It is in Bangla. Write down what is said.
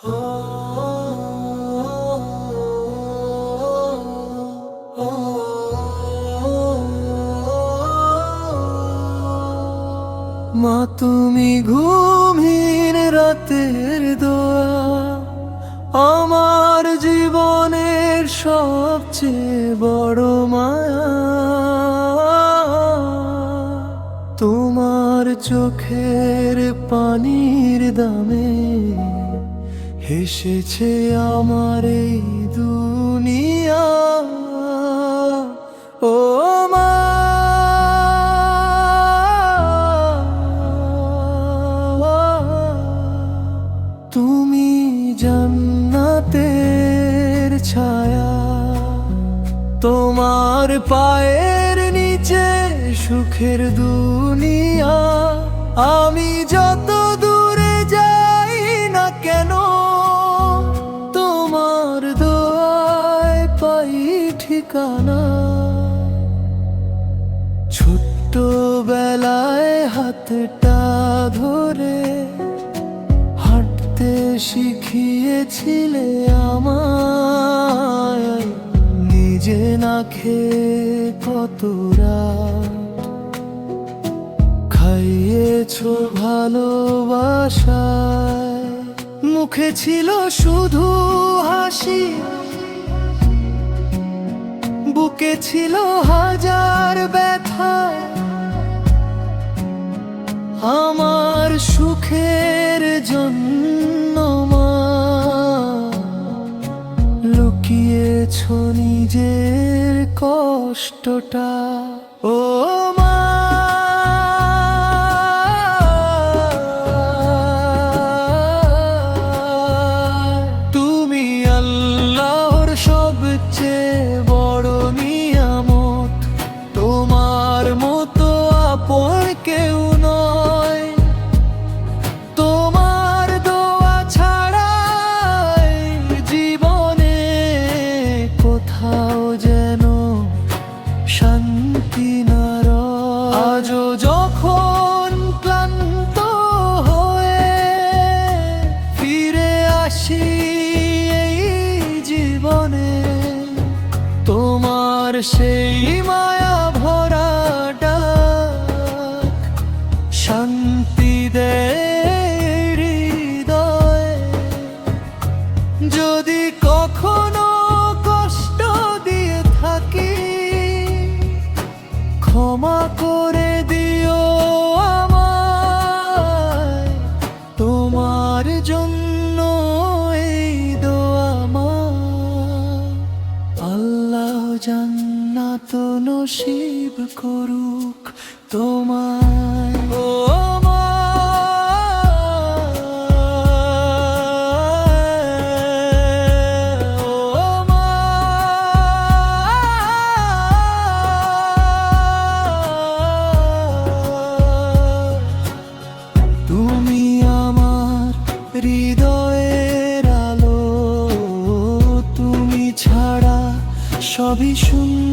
মা তুমি ঘুমহীন রাতের দোয়া, আমার জীবনের সবচেয়ে বড় মায়া। তোমার চোখের পানির দামে হেসেছে আমার এই দুনিয়া। ও মা, তুমি জান্নাতের ছায়া, তোমার পায়ের নিচে সুখের দুনিয়া। আমি যত দূরে যাই না কেন, তোমার দোয়ায় পাই ঠিকানা। ছোট্টবেলায় হাতটা ধরে হাঁটতে শিখিয়েছিলে আমায়, নিজে না খেয়ে কত রাত খাইয়েছো ভালোবাসায়। মুখে ছিল শুধু হাসি, বুকে ছিল হাজার ব্যথা। আমার সুখের জন্য মা লুকিয়েছো নিজের কষ্টটা। ও মা, তুমি আল্লাহর সবচেয়ে বড় নিয়ামত। তোমার মতো আপন কেউ নয়, তোমার দোয়া ছাড়া জীবনে কোথাও যেন শান্তি না রয়। আজও যখন ক্লান্ত হয়ে ফিরে আসি এই জীবনে, তোমার সেই মায়া ভরা ডাক শান্তি দেয় হৃদয়ে। যদি কখনো কষ্ট দিয়ে থাকি, ক্ষমা করে দিও আমায়। তোমার জন্য এই দোয়া মা, আল্লাহ জান্নাত নসিব করুক তোমায়। ও মা, ও মা, তুমি আমার হৃদয়ের আলো, তুমি ছাড়া সবই শূন্য।